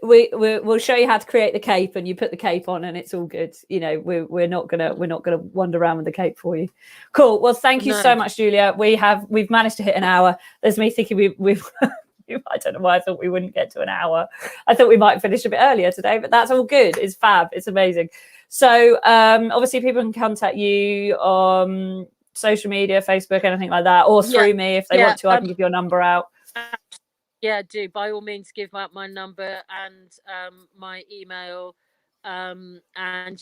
We'll show you how to create the cape, and you put the cape on, and it's all good. You know, we're not gonna wander around with the cape for you. Cool. Well, thank you so much, Julia. We've managed to hit an hour. There's me thinking we've I don't know why I thought we wouldn't get to an hour. I thought we might finish a bit earlier today, but that's all good. It's fab. It's amazing. So obviously people can contact you on social media, Facebook, anything like that, or through me if they want to. I can give your number out. Yeah, do by all means give out my number and my email. And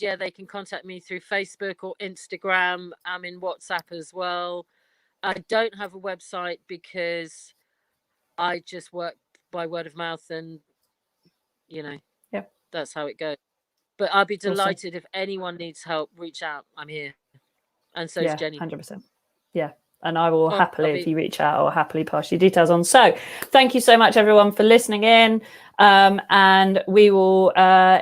yeah, they can contact me through Facebook or Instagram. I'm in WhatsApp as well. I don't have a website because I just work by word of mouth, and you know, that's how it goes. But I'll be delighted if anyone needs help, reach out. I'm here. And so is Jenny. 100%. Yeah. And I will happily, if you reach out, I'll happily pass your details on. So thank you so much, everyone, for listening in. And we will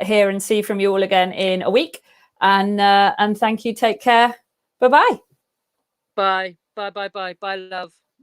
hear and see from you all again in a week. And thank you. Take care. Bye-bye. Bye. Bye, bye, bye. Bye, love.